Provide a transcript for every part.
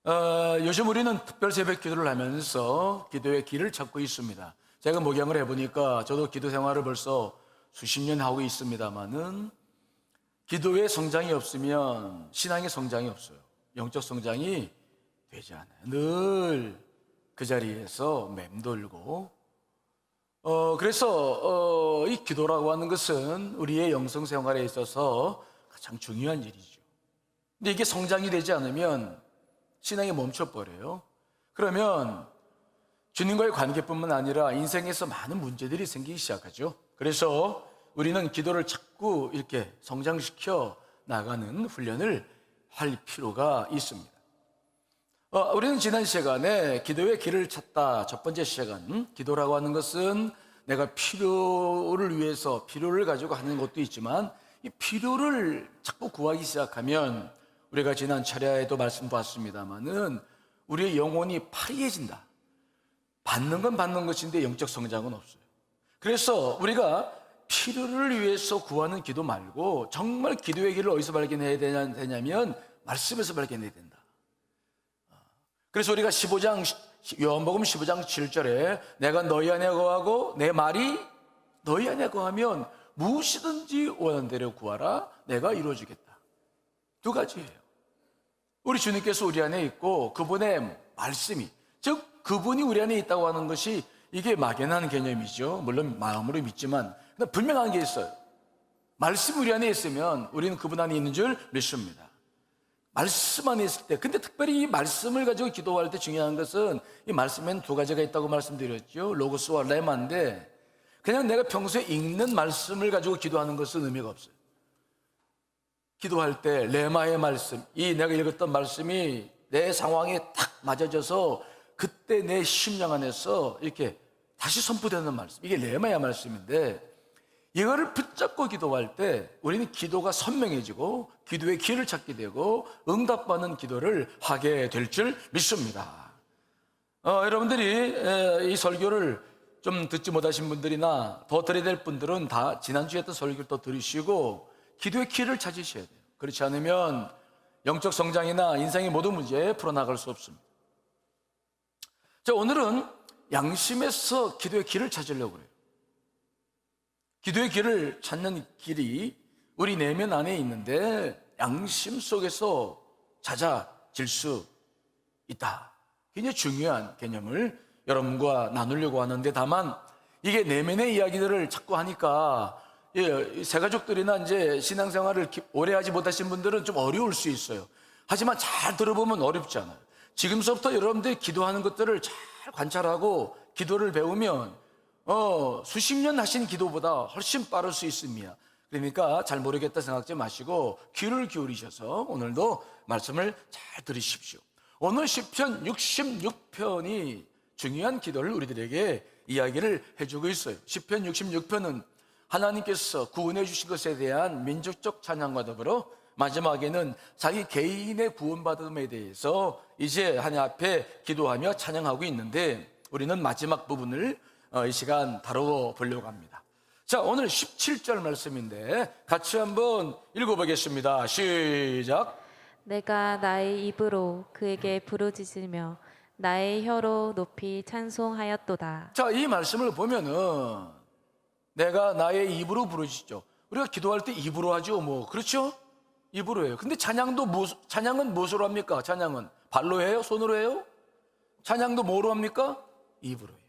요즘 우리는 특별 새벽 기도를 하면서 기도의 길을 찾고 있습니다. 제가 목양을 해보니까 저도 기도 생활을 벌써 수십 년 하고 있습니다만은 기도의 성장이 없으면 신앙의 성장이 없어요. 영적 성장이 되지 않아요. 늘 그 자리에서 맴돌고 그래서 이 기도라고 하는 것은 우리의 영성 생활에 있어서 가장 중요한 일이죠. 근데 이게 성장이 되지 않으면 신앙이 멈춰버려요. 그러면 주님과의 관계뿐만 아니라 인생에서 많은 문제들이 생기기 시작하죠. 그래서 우리는 기도를 자꾸 이렇게 성장시켜 나가는 훈련을 할 필요가 있습니다. 우리는 지난 시간에 기도의 길을 찾다 첫 번째 시간, 기도라고 하는 것은 내가 필요를 위해서 필요를 가지고 하는 것도 있지만 이 필요를 자꾸 구하기 시작하면 우리가 지난 차례에도 말씀 봤습니다마는 우리의 영혼이 파리해진다. 받는 건 받는 것인데 영적 성장은 없어요. 그래서 우리가 필요를 위해서 구하는 기도 말고 정말 기도의 길을 어디서 발견해야 되냐면 말씀에서 발견해야 된다. 그래서 우리가 요한복음 15장 7절에 내가 너희 안에 거하고 내 말이 너희 안에 거하면 무엇이든지 원하는 대로 구하라 내가 이루어주겠다. 두 가지예요. 우리 주님께서 우리 안에 있고 그분의 말씀이, 즉 그분이 우리 안에 있다고 하는 것이 이게 막연한 개념이죠. 물론 마음으로 믿지만 분명한 게 있어요. 말씀이 우리 안에 있으면 우리는 그분 안에 있는 줄 믿습니다. 말씀 안에 있을 때, 근데 특별히 이 말씀을 가지고 기도할 때 중요한 것은 이 말씀에는 두 가지가 있다고 말씀드렸죠. 로고스와 레마인데 그냥 내가 평소에 읽는 말씀을 가지고 기도하는 것은 의미가 없어요. 기도할 때 레마의 말씀, 이 내가 읽었던 말씀이 내 상황에 딱 맞아져서 그때 내 심령 안에서 이렇게 다시 선포되는 말씀, 이게 레마의 말씀인데 이거를 붙잡고 기도할 때 우리는 기도가 선명해지고 기도의 길을 찾게 되고 응답받는 기도를 하게 될 줄 믿습니다. 여러분들이 이 설교를 좀 듣지 못하신 분들이나 더 들어야 될 분들은 다 지난주에 했던 설교를 또 들으시고 기도의 길을 찾으셔야 돼요. 그렇지 않으면 영적 성장이나 인생의 모든 문제에 풀어나갈 수 없습니다. 자, 오늘은 양심에서 기도의 길을 찾으려고 그래요. 기도의 길을 찾는 길이 우리 내면 안에 있는데 양심 속에서 찾아질 수 있다. 굉장히 중요한 개념을 여러분과 나누려고 하는데 다만 이게 내면의 이야기들을 자꾸 하니까 새가족들이나 이제 신앙생활을 오래 하지 못하신 분들은 좀 어려울 수 있어요. 하지만 잘 들어보면 어렵지 않아요. 지금서부터 여러분들이 기도하는 것들을 잘 관찰하고 기도를 배우면 수십 년 하신 기도보다 훨씬 빠를 수 있습니다. 그러니까 잘 모르겠다 생각하지 마시고 귀를 기울이셔서 오늘도 말씀을 잘 들으십시오. 오늘 시편 66편이 중요한 기도를 우리들에게 이야기를 해주고 있어요. 시편 66편은 하나님께서 구원해 주신 것에 대한 민족적 찬양과 더불어 마지막에는 자기 개인의 구원받음에 대해서 이제 하나님 앞에 기도하며 찬양하고 있는데 우리는 마지막 부분을 이 시간 다루어 보려고 합니다. 자, 오늘 17절 말씀인데 같이 한번 읽어보겠습니다. 시작. 내가 나의 입으로 그에게 부르짖으며 나의 혀로 높이 찬송하였도다. 자, 이 말씀을 보면은 내가 나의 입으로 부르짖죠. 우리가 기도할 때 입으로 하죠. 그렇죠? 입으로 해요. 근데 찬양은 무엇으로 합니까? 찬양은 발로 해요? 손으로 해요? 찬양도 뭐로 합니까? 입으로 해요.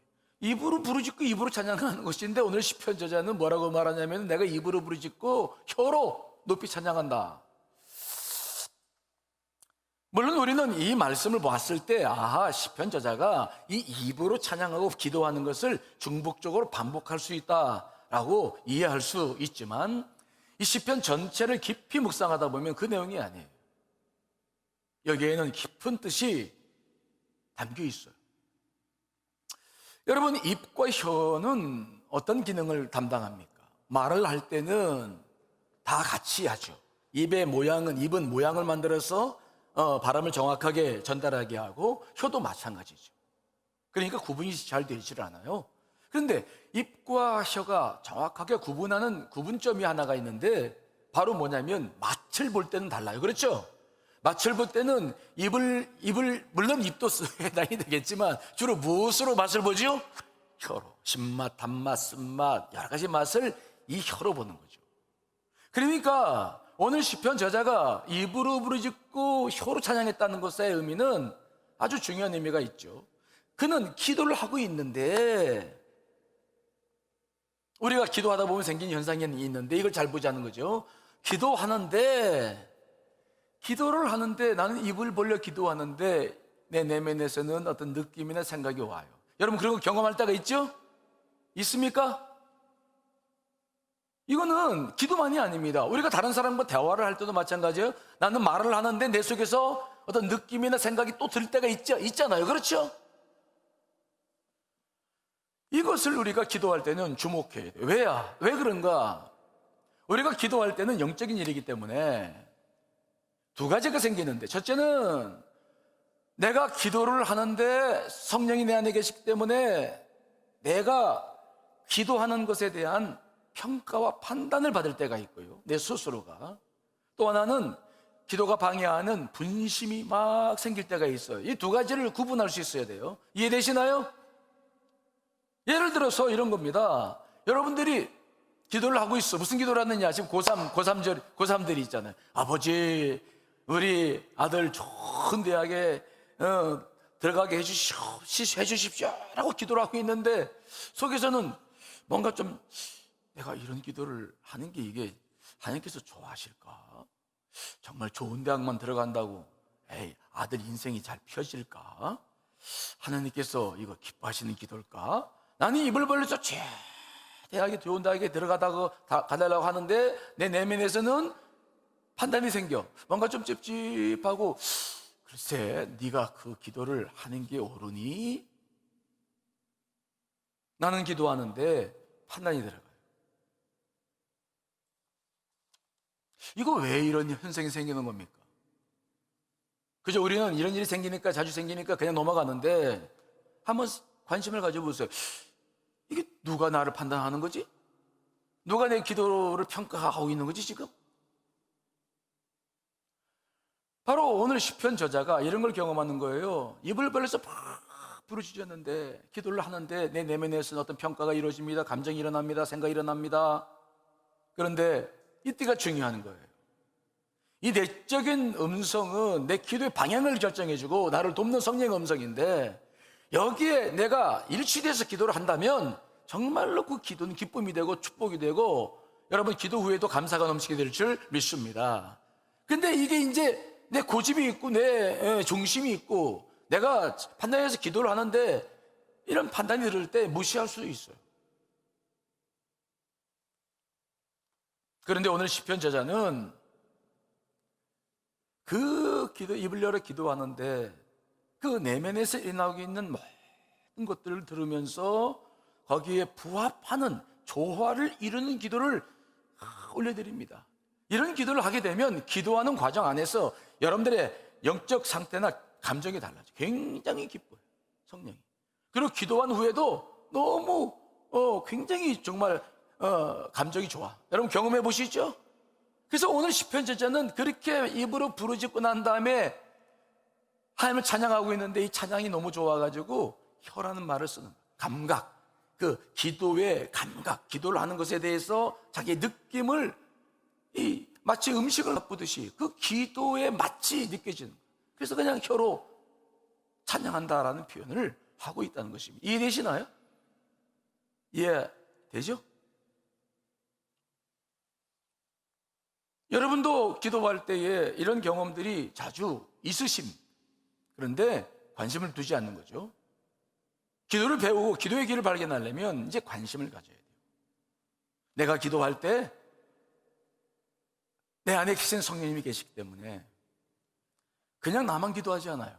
입으로 부르짖고 입으로 찬양하는 것인데 오늘 시편 저자는 뭐라고 말하냐면 내가 입으로 부르짖고 혀로 높이 찬양한다. 물론 우리는 이 말씀을 봤을 때 시편 저자가 이 입으로 찬양하고 기도하는 것을 중복적으로 반복할 수 있다라고 이해할 수 있지만 이 시편 전체를 깊이 묵상하다 보면 그 내용이 아니에요. 여기에는 깊은 뜻이 담겨 있어요. 여러분, 입과 혀는 어떤 기능을 담당합니까? 말을 할 때는 다 같이 하죠. 입은 모양을 만들어서 발음을 정확하게 전달하게 하고 혀도 마찬가지죠. 그러니까 구분이 잘 되지를 않아요. 그런데 입과 혀가 정확하게 구분하는 구분점이 하나가 있는데 바로 뭐냐면 맛을 볼 때는 달라요. 그렇죠? 맛을 볼 때는 입을 물론 입도 해당이 되겠지만 주로 무엇으로 맛을 보죠? 혀로. 신맛, 단맛, 쓴맛 여러 가지 맛을 이 혀로 보는 거죠. 그러니까 오늘 시편 저자가 입으로 부르짖고 혀로 찬양했다는 것의 의미는 아주 중요한 의미가 있죠. 그는 기도를 하고 있는데, 우리가 기도하다 보면 생긴 현상이 있는데 이걸 잘 보자는 거죠. 기도를 하는데 나는 입을 벌려 기도하는데 내 내면에서는 어떤 느낌이나 생각이 와요. 여러분 그런 거 경험할 때가 있죠? 있습니까? 이거는 기도만이 아닙니다. 우리가 다른 사람과 대화를 할 때도 마찬가지예요. 나는 말을 하는데 내 속에서 어떤 느낌이나 생각이 또 들 때가 있잖아요. 그렇죠? 이것을 우리가 기도할 때는 주목해야 돼요. 왜 그런가? 우리가 기도할 때는 영적인 일이기 때문에 두 가지가 생기는데, 첫째는 내가 기도를 하는데 성령이 내 안에 계시기 때문에 내가 기도하는 것에 대한 평가와 판단을 받을 때가 있고요, 내 스스로가. 또 하나는 기도가 방해하는 분심이 막 생길 때가 있어요. 이 두 가지를 구분할 수 있어야 돼요. 이해되시나요? 예를 들어서 이런 겁니다. 여러분들이 기도를 하고 있어. 무슨 기도를 하느냐? 지금 고3들이 있잖아요. 아버지, 우리 아들 좋은 대학에 들어가게 해주십시오 라고 기도를 하고 있는데 속에서는 뭔가 좀 내가 이런 기도를 하는 게 이게 하나님께서 좋아하실까? 정말 좋은 대학만 들어간다고 아들 인생이 잘 펴질까? 하나님께서 이거 기뻐하시는 기도일까? 나는 입을 벌려서 좋은 대학에 가달라고 하는데 내 내면에서는 판단이 생겨. 뭔가 좀 찝찝하고, 글쎄 네가 그 기도를 하는 게 옳으니? 나는 기도하는데 판단이 들어가요. 이거 왜 이런 현상이 생기는 겁니까? 그죠? 우리는 이런 일이 자주 생기니까 그냥 넘어가는데 한번 관심을 가져보세요. 이게 누가 나를 판단하는 거지? 누가 내 기도를 평가하고 있는 거지 지금? 바로 오늘 시편 저자가 이런 걸 경험하는 거예요. 입을 벌려서 막 부르짖었는데, 기도를 하는데 내 내면에서는 어떤 평가가 이루어집니다. 감정이 일어납니다. 생각이 일어납니다. 그런데 이때가 중요한 거예요. 이 내적인 음성은 내 기도의 방향을 결정해주고 나를 돕는 성령의 음성인데, 여기에 내가 일치돼서 기도를 한다면 정말로 그 기도는 기쁨이 되고 축복이 되고 여러분 기도 후에도 감사가 넘치게 될 줄 믿습니다. 근데 이게 이제 내 고집이 있고 내 중심이 있고 내가 판단해서 기도를 하는데 이런 판단이 들을 때 무시할 수도 있어요. 그런데 오늘 시편 저자는 그 입을 열어 기도하는데 그 내면에서 일어나고 있는 모든 것들을 들으면서 거기에 부합하는 조화를 이루는 기도를 올려드립니다. 이런 기도를 하게 되면 기도하는 과정 안에서 여러분들의 영적 상태나 감정이 달라져요. 굉장히 기뻐요, 성령이. 그리고 기도한 후에도 너무 굉장히 정말 감정이 좋아. 여러분 경험해 보시죠? 그래서 오늘 시편 저자는 그렇게 입으로 부르짖고 난 다음에 하나님을 찬양하고 있는데 이 찬양이 너무 좋아가지고 혀라는 말을 쓰는 거예요. 감각, 그 기도의 감각, 기도를 하는 것에 대해서 자기의 느낌을 마치 음식을 맛보듯이 그 기도의 맛이 느껴지는 거예요. 그래서 그냥 혀로 찬양한다라는 표현을 하고 있다는 것입니다. 이해되시나요? 이해되죠? 여러분도 기도할 때에 이런 경험들이 자주 있으십니다. 그런데 관심을 두지 않는 거죠. 기도를 배우고 기도의 길을 발견하려면 이제 관심을 가져야 돼요. 내가 기도할 때 내 안에 계신 성령님이 계시기 때문에 그냥 나만 기도하지 않아요.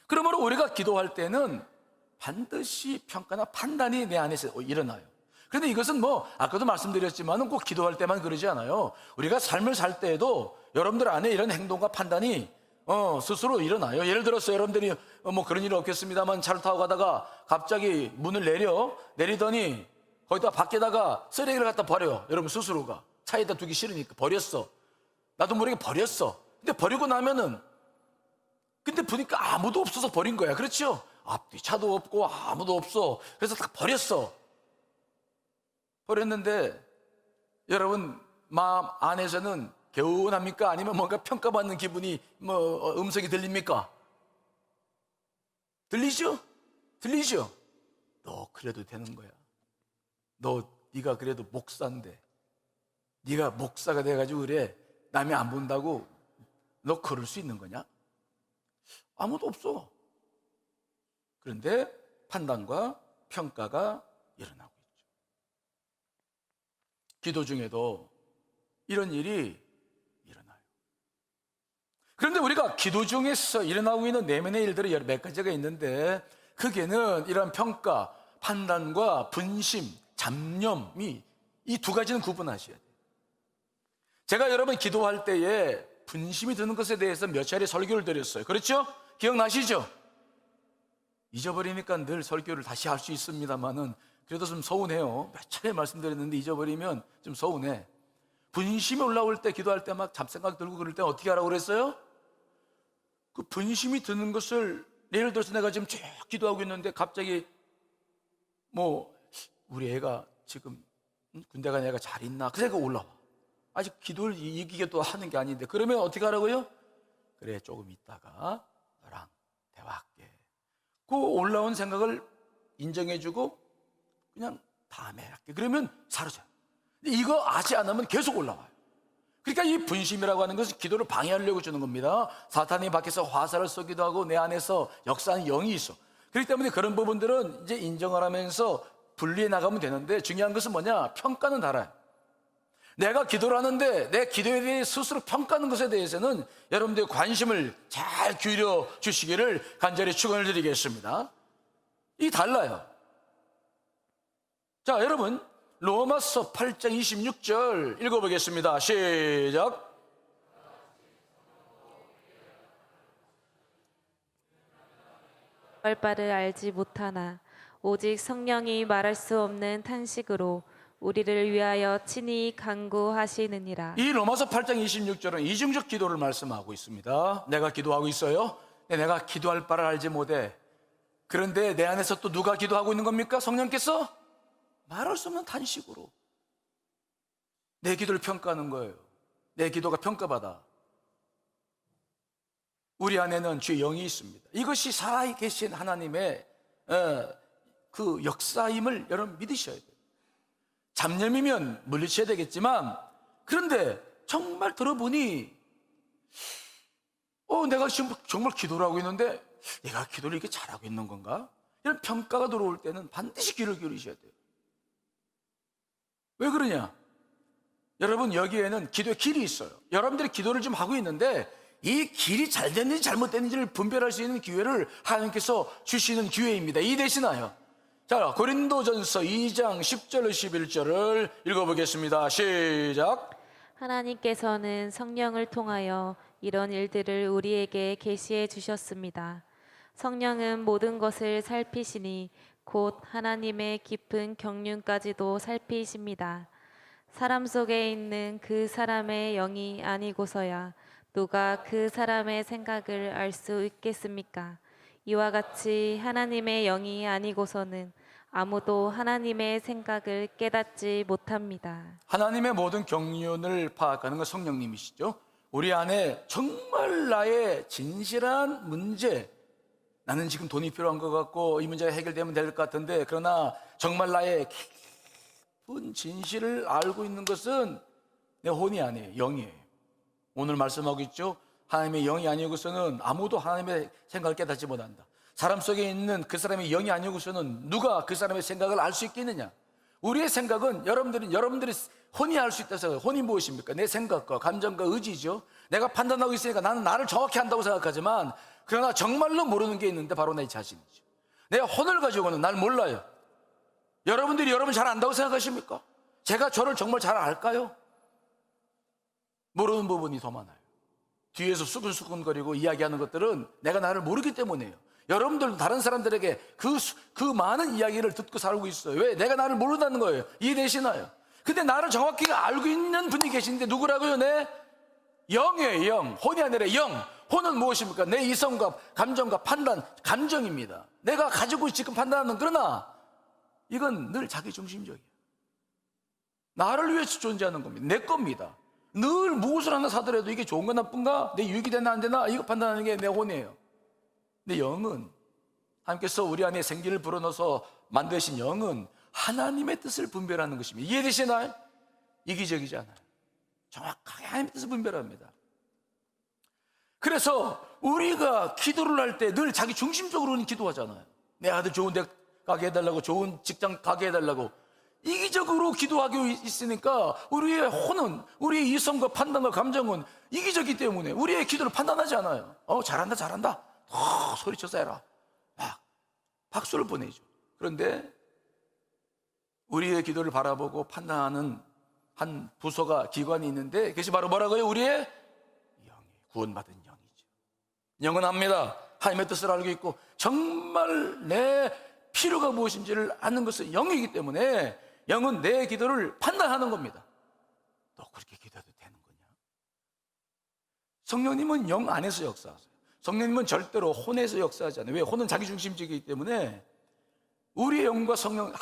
그러므로 우리가 기도할 때는 반드시 평가나 판단이 내 안에서 일어나요. 그런데 이것은 아까도 말씀드렸지만 꼭 기도할 때만 그러지 않아요. 우리가 삶을 살 때에도 여러분들 안에 이런 행동과 판단이 스스로 일어나요. 예를 들어서 여러분들이 그런 일은 없겠습니다만 차를 타고 가다가 갑자기 문을 내리더니 거기다 밖에다가 쓰레기를 갖다 버려요. 여러분 스스로가 차에다 두기 싫으니까 버렸어. 나도 모르게 버렸어. 근데 버리고 나면은 근데 보니까 아무도 없어서 버린 거야. 그렇죠? 앞뒤 차도 없고 아무도 없어. 그래서 딱 버렸어. 버렸는데 여러분 마음 안에서는 개운합니까? 아니면 뭔가 평가받는 기분이 음성이 들립니까? 들리죠? 들리죠? 너 그래도 되는 거야. 네가 그래도 목사인데 네가 목사가 돼가지고 그래 남이 안 본다고 너 그럴 수 있는 거냐? 아무도 없어. 그런데 판단과 평가가 일어나고 있죠. 기도 중에도 이런 일이 일어나요. 그런데 우리가 기도 중에서 일어나고 있는 내면의 일들이 여러 몇 가지가 있는데 그게는 이런 평가, 판단과 분심, 잡념이 이 두 가지는 구분하셔야 돼요. 제가 여러분 기도할 때에 분심이 드는 것에 대해서 몇 차례 설교를 드렸어요. 그렇죠? 기억나시죠? 잊어버리니까 늘 설교를 다시 할 수 있습니다만은 그래도 좀 서운해요. 몇 차례 말씀드렸는데 잊어버리면 좀 서운해. 분심이 올라올 때 기도할 때 막 잡생각 들고 그럴 때 어떻게 하라고 그랬어요? 그 분심이 드는 것을 예를 들어서 내가 지금 쭉 기도하고 있는데 갑자기 우리 애가 지금 군대 간 애가 잘 있나? 그 생각 올라와. 아직 기도를 이기게 또 하는 게 아닌데 그러면 어떻게 하라고요? 그래 조금 있다가 너랑 대화할게. 그 올라온 생각을 인정해주고 그냥 다음에 할게. 그러면 사라져요. 이거 하지 않으면 계속 올라와요. 그러니까 이 분심이라고 하는 것은 기도를 방해하려고 주는 겁니다. 사탄이 밖에서 화살을 쏘기도 하고 내 안에서 역사하는 영이 있어. 그렇기 때문에 그런 부분들은 이제 인정을 하면서 분리해 나가면 되는데 중요한 것은 뭐냐? 평가는 달아요. 내가 기도를 하는데 내 기도에 대해 스스로 평가하는 것에 대해서는 여러분들의 관심을 잘 기울여 주시기를 간절히 축원을 드리겠습니다. 이 달라요. 자, 여러분 로마서 8장 26절 읽어보겠습니다. 시작. 바를 알지 못하나 오직 성령이 말할 수 없는 탄식으로 우리를 위하여 친히 간구하시느니라. 이 로마서 8장 26절은 이중적 기도를 말씀하고 있습니다. 내가 기도하고 있어요. 내가 기도할 바를 알지 못해. 그런데 내 안에서 또 누가 기도하고 있는 겁니까? 성령께서 말할 수 없는 탄식으로 내 기도를 평가하는 거예요. 내 기도가 평가받아. 우리 안에는 주의 영이 있습니다. 이것이 살아계신 하나님의 그 역사임을 여러분 믿으셔야 돼요. 잡념이면 물리쳐야 되겠지만 그런데 정말 들어보니 내가 지금 정말 기도를 하고 있는데 내가 기도를 이렇게 잘하고 있는 건가? 이런 평가가 들어올 때는 반드시 귀를 기울이셔야 돼요. 왜 그러냐? 여러분 여기에는 기도의 길이 있어요. 여러분들이 기도를 좀 하고 있는데 이 길이 잘 됐는지 잘못됐는지를 분별할 수 있는 기회를 하나님께서 주시는 기회입니다. 이해되시나요? 자, 고린도전서 2장 10절 11절을 읽어보겠습니다. 시작. 하나님께서는 성령을 통하여 이런 일들을 우리에게 계시해 주셨습니다. 성령은 모든 것을 살피시니 곧 하나님의 깊은 경륜까지도 살피십니다. 사람 속에 있는 그 사람의 영이 아니고서야 누가 그 사람의 생각을 알 수 있겠습니까? 이와 같이 하나님의 영이 아니고서는 아무도 하나님의 생각을 깨닫지 못합니다. 하나님의 모든 경륜을 파악하는 건 성령님이시죠. 우리 안에 정말 나의 진실한 문제, 나는 지금 돈이 필요한 것 같고 이 문제가 해결되면 될 것 같은데 그러나 정말 나의 깊은 진실을 알고 있는 것은 내 혼이 아니에요. 영이에요. 오늘 말씀하고 있죠. 하나님의 영이 아니고서는 아무도 하나님의 생각을 깨닫지 못한다. 사람 속에 있는 그 사람의 영이 아니고서는 누가 그 사람의 생각을 알 수 있겠느냐? 우리의 생각은 여러분들이 혼이 알 수 있다고 생각해요. 혼이 무엇입니까? 내 생각과 감정과 의지죠. 내가 판단하고 있으니까 나는 나를 정확히 한다고 생각하지만 그러나 정말로 모르는 게 있는데 바로 내 자신이죠. 내 혼을 가지고는 날 몰라요. 여러분들이 여러분 잘 안다고 생각하십니까? 제가 저를 정말 잘 알까요? 모르는 부분이 더 많아요. 뒤에서 수근수근거리고 이야기하는 것들은 내가 나를 모르기 때문이에요. 여러분들 다른 사람들에게 그 많은 이야기를 듣고 살고 있어요. 왜? 내가 나를 모른다는 거예요. 이해되시나요? 근데 나를 정확히 알고 있는 분이 계신데 누구라고요? 내 영이에요. 영. 혼이 아니라 영. 혼은 무엇입니까? 내 이성과 감정과 판단, 감정입니다. 내가 가지고 지금 판단하는, 그러나 이건 늘 자기중심적이에요. 나를 위해서 존재하는 겁니다. 내 겁니다. 늘 무엇을 하나 사더라도 이게 좋은가 나쁜가, 내 유익이 되나 안 되나, 이거 판단하는 게 내 혼이에요. 근데 영은, 하나님께서 우리 안에 생기를 불어넣어서 만드신 영은 하나님의 뜻을 분별하는 것입니다. 이해되시나요? 이기적이지 않아요. 정확하게 하나님의 뜻을 분별합니다. 그래서 우리가 기도를 할 때 늘 자기 중심적으로는 기도하잖아요. 내 아들 좋은 데 가게 해달라고, 좋은 직장 가게 해달라고. 이기적으로 기도하고 있으니까 우리의 혼은, 우리의 이성과 판단과 감정은 이기적이기 때문에 우리의 기도를 판단하지 않아요. 잘한다 잘한다, 소리쳐서 해라, 막 박수를 보내죠. 그런데 우리의 기도를 바라보고 판단하는 한 부서가, 기관이 있는데, 그것이 바로 뭐라고요? 우리의 영이, 구원받은 영이죠. 영은 압니다. 하나님의 뜻을 알고 있고 정말 내 필요가 무엇인지를 아는 것은 영이기 때문에 영은 내 기도를 판단하는 겁니다. 너 그렇게 기도해도 되는 거냐? 성령님은 영 안에서 역사하세요. 성령님은 절대로 혼에서 역사하지 않아요. 왜? 혼은 자기중심적이기 때문에 우리의 영과 성령님은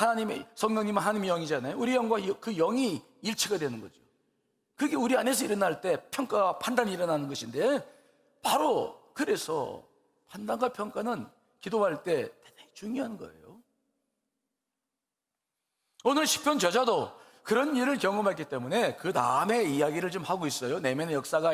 하나님의 영이잖아요. 우리 영과 그 영이 일치가 되는 거죠. 그게 우리 안에서 일어날 때 평가와 판단이 일어나는 것인데, 바로 그래서 판단과 평가는 기도할 때 대단히 중요한 거예요. 오늘 시편 저자도 그런 일을 경험했기 때문에 그 다음에 이야기를 좀 하고 있어요. 내면의 역사가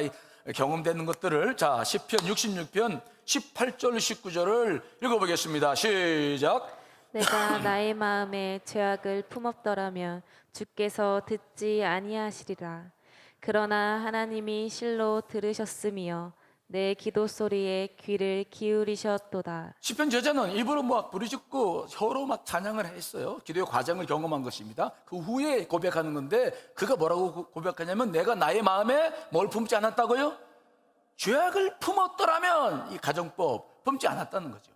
경험되는 것들을. 자, 시편 66편 18절 19절을 읽어보겠습니다. 시작. 내가 나의 마음에 죄악을 품었더라면 주께서 듣지 아니하시리라. 그러나 하나님이 실로 들으셨으며 내 기도 소리에 귀를 기울이셨도다. 시편 저자는 입으로 막 부르짖고 혀로 막 찬양을 했어요. 기도의 과정을 경험한 것입니다. 그 후에 고백하는 건데, 그가 뭐라고 고백하냐면, 내가 나의 마음에 뭘 품지 않았다고요? 죄악을 품었더라면, 이 가정법 품지 않았다는 거죠.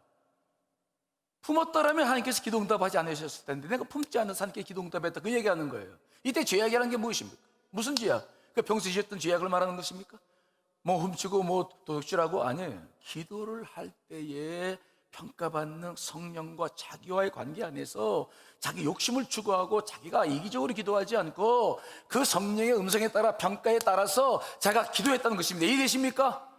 품었더라면 하나님께서 기도 응답하지 않으셨을 텐데, 내가 품지 않아서 하나님께 기도 응답했다, 그 얘기하는 거예요. 이때 죄악이라는 게 무엇입니까? 무슨 죄악? 그 평소에 지었던 죄악을 말하는 것입니까? 뭐 훔치고 뭐 도둑질하고? 아니에요. 기도를 할 때에 평가받는 성령과 자기와의 관계 안에서 자기 욕심을 추구하고 자기가 이기적으로 기도하지 않고 그 성령의 음성에 따라, 평가에 따라서 자기가 기도했다는 것입니다. 이해되십니까?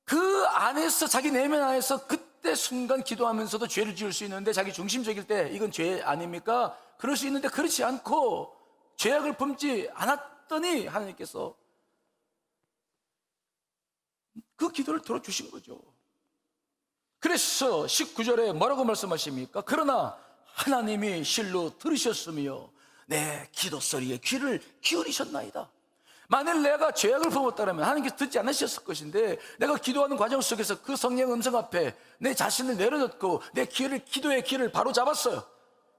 그 안에서, 자기 내면 안에서 그때 순간 기도하면서도 죄를 지을 수 있는데, 자기 중심적일 때 이건 죄 아닙니까? 그럴 수 있는데, 그렇지 않고 죄악을 품지 않았더니 하나님께서 그 기도를 들어주신 거죠. 그래서 19절에 뭐라고 말씀하십니까? 그러나 하나님이 실로 들으셨으며 내 기도 소리에 귀를 기울이셨나이다. 만일 내가 죄악을 품었다면 하나님께서 듣지 않으셨을 것인데, 내가 기도하는 과정 속에서 그 성령 음성 앞에 내 자신을 내려놓고 내 기도의 길을 바로 잡았어요.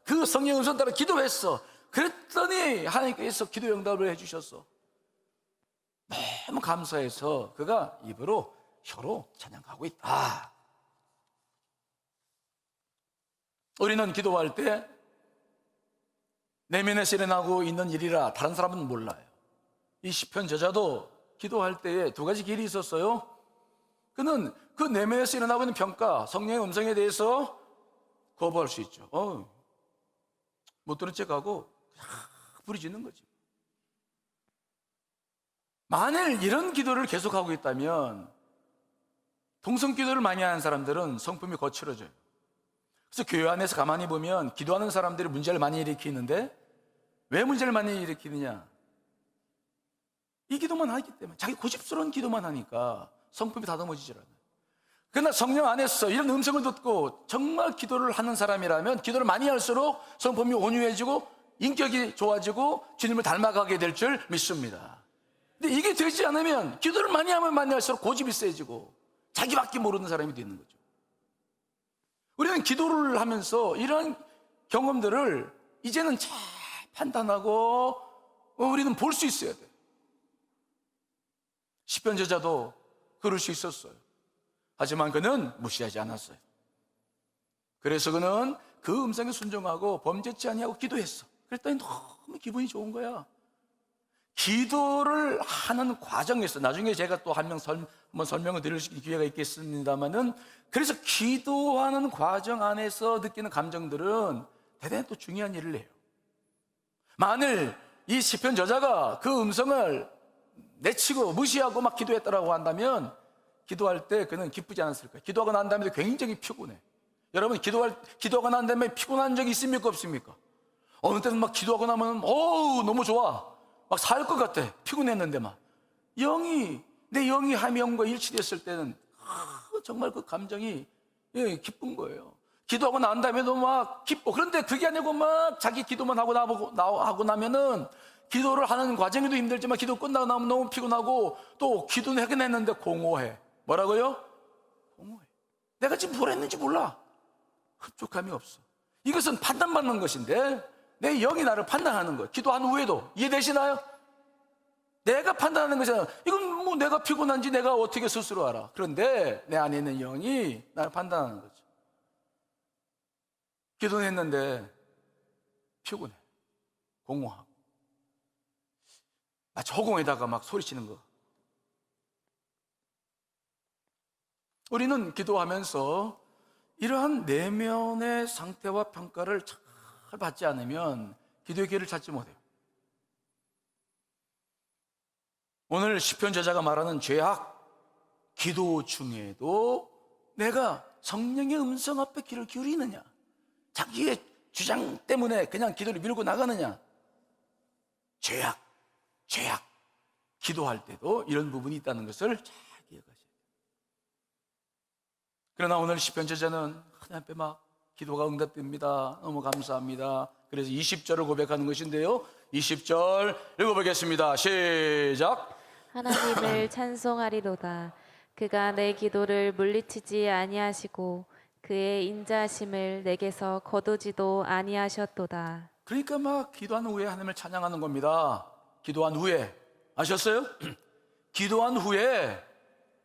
그 성령 음성 따라 기도했어. 그랬더니 하나님께서 기도 응답을 해주셨어. 너무 감사해서 그가 입으로, 혀로 찬양하고 있다. 우리는 기도할 때 내면에서 일어나고 있는 일이라 다른 사람은 몰라요. 이 시편 저자도 기도할 때에 두 가지 길이 있었어요. 그는 그 내면에서 일어나고 있는 평가, 성령의 음성에 대해서 거부할 수 있죠. 못 들은 척하고 부르짖는 거지. 만일 이런 기도를 계속하고 있다면, 동성 기도를 많이 하는 사람들은 성품이 거칠어져요. 그래서 교회 안에서 가만히 보면 기도하는 사람들이 문제를 많이 일으키는데, 왜 문제를 많이 일으키느냐? 이 기도만 하기 때문에, 자기 고집스러운 기도만 하니까 성품이 다듬어지질 않아요. 그러나 성령 안에서 이런 음성을 듣고 정말 기도를 하는 사람이라면, 기도를 많이 할수록 성품이 온유해지고 인격이 좋아지고 주님을 닮아가게 될 줄 믿습니다. 근데 이게 되지 않으면 기도를 많이 하면 많이 할수록 고집이 세지고 자기밖에 모르는 사람이 되는 거죠. 우리는 기도를 하면서 이런 경험들을 이제는 잘 판단하고 우리는 볼 수 있어야 돼요. 시편 저자도 그럴 수 있었어요. 하지만 그는 무시하지 않았어요. 그래서 그는 그 음성에 순종하고 범죄치 아니하고 기도했어. 그랬더니 너무 기분이 좋은 거야. 기도를 하는 과정에서, 나중에 제가 또 한번 설명을 드릴 기회가 있겠습니다만은, 그래서 기도하는 과정 안에서 느끼는 감정들은 대단히 또 중요한 일을 해요. 만일 이 시편 저자가 그 음성을 내치고 무시하고 막 기도했다라고 한다면, 기도할 때 그는 기쁘지 않았을 거예요. 기도하고 난 다음에 굉장히 피곤해. 여러분, 기도하고 난 다음에 피곤한 적이 있습니까, 없습니까? 어느 때는 막 기도하고 나면 너무 좋아, 막 살 것 같아. 피곤했는데 막 내 영이 하명과 일치됐을 때는 정말 그 감정이 기쁜 거예요. 기도하고 난 다음에도 막 기뻐. 그런데 그게 아니고 막 자기 기도만 하고 나면은, 기도를 하는 과정에도 힘들지만 기도 끝나고 나면 너무 피곤하고, 또 기도는 하긴 했는데 공허해. 뭐라고요? 공허해. 내가 지금 뭘 했는지 몰라. 흡족함이 없어. 이것은 판단받는 것인데, 내 영이 나를 판단하는 거예요. 기도한 후에도. 이해되시나요? 내가 판단하는 거잖아요. 이건 뭐 내가 피곤한지 내가 어떻게 스스로 알아. 그런데 내 안에 있는 영이 나를 판단하는 거죠. 기도는 했는데 피곤해, 공허하고, 마치 허공에다가 막 소리치는 거. 우리는 기도하면서 이러한 내면의 상태와 평가를 잘 받지 않으면 기도의 길을 찾지 못해요. 오늘 시편 저자가 말하는 죄악, 기도 중에도 내가 성령의 음성 앞에 귀를 기울이느냐, 자기의 주장 때문에 그냥 기도를 밀고 나가느냐. 죄악, 기도할 때도 이런 부분이 있다는 것을 잘 기억하셔야 돼요. 그러나 오늘 시편 저자는 하나님 앞에 막 기도가 응답됩니다. 너무 감사합니다. 그래서 20절을 고백하는 것인데요, 20절 읽어보겠습니다. 시작. 하나님을 찬송하리로다. 그가 내 기도를 물리치지 아니하시고 그의 인자하심을 내게서 거두지도 아니하셨도다. 그러니까 막 기도한 후에 하나님을 찬양하는 겁니다. 기도한 후에, 아셨어요? 기도한 후에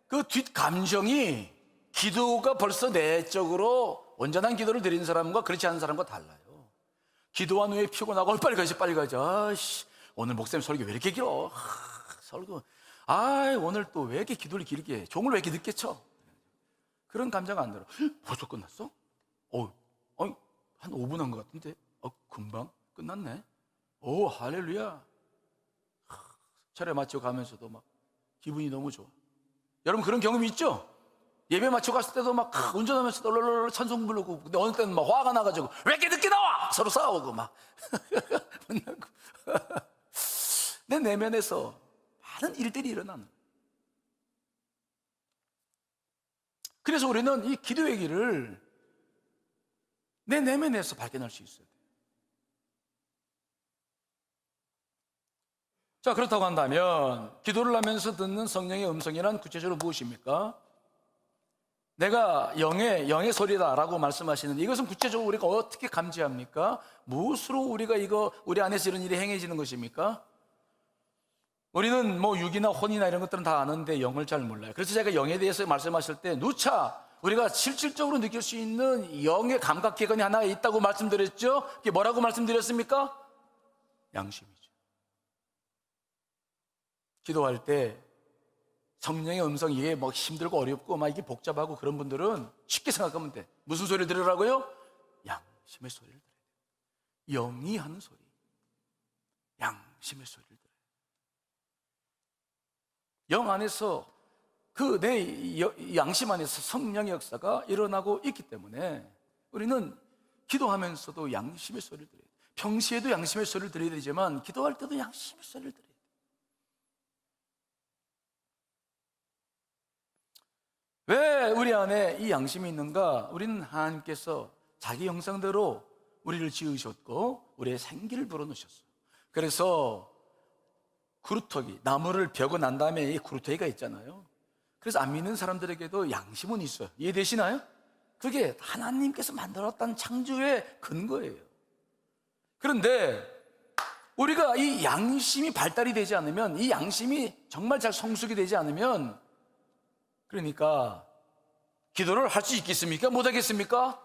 그 뒷감정이, 기도가 벌써 내적으로 온전한 기도를 드리는 사람과 그렇지 않은 사람과 달라요. 기도한 후에 피곤하고 빨리 가자. 오늘 목사님 설교 왜 이렇게 길어? 설교. 오늘 또 왜 이렇게 기도를 길게 해? 종을 왜 이렇게 늦게 쳐? 그런 감정 안 들어. 벌써 끝났어? 한 5분 한 것 같은데? 금방 끝났네. 할렐루야. 차례 맞춰 가면서도 막 기분이 너무 좋아. 여러분 그런 경험이 있죠? 예배 맞춰 갔을 때도 막 운전하면서 롤롤롤 찬송 부르고, 근데 어느 때는 막 화가 나가지고 왜 이렇게 늦게 나와? 서로 싸우고 막 만나고. 내 내면에서 많은 일들이 일어나는. 그래서 우리는 이 기도의 길을 내 내면에서 발견할 수 있어야 돼요. 자, 그렇다고 한다면 기도를 하면서 듣는 성령의 음성이란 구체적으로 무엇입니까? 내가 영의 소리다라고 말씀하시는, 이것은 구체적으로 우리가 어떻게 감지합니까? 무엇으로 우리가 우리 안에서 이런 일이 행해지는 것입니까? 우리는 뭐 육이나 혼이나 이런 것들은 다 아는데 영을 잘 몰라요. 그래서 제가 영에 대해서 말씀하실 때 누차 우리가 실질적으로 느낄 수 있는 영의 감각기관이 하나 있다고 말씀드렸죠. 그게 뭐라고 말씀드렸습니까? 양심이죠. 기도할 때 성령의 음성, 이게 뭐 힘들고 어렵고 막 이게 복잡하고 그런 분들은 쉽게 생각하면 돼. 무슨 소리를 들으라고요? 양심의 소리를 들어야 돼요. 영이 하는 소리, 양심의 소리를 들어요. 영 안에서 그 내 양심 안에서 성령의 역사가 일어나고 있기 때문에 우리는 기도하면서도 양심의 소리를 들어야 돼요. 평시에도 양심의 소리를 들어야 되지만 기도할 때도 양심의 소리를 들어야 돼요. 왜 우리 안에 이 양심이 있는가? 우리는 하나님께서 자기 형상대로 우리를 지으셨고 우리의 생기를 불어넣으셨어요. 그래서 구루터기, 나무를 벼고 난 다음에 이 구루터기가 있잖아요. 그래서 안 믿는 사람들에게도 양심은 있어요. 이해되시나요? 그게 하나님께서 만들었다는 창조의 근거예요. 그런데 우리가 이 양심이 발달이 되지 않으면, 이 양심이 정말 잘 성숙이 되지 않으면, 그러니까 기도를 할 수 있겠습니까? 못하겠습니까?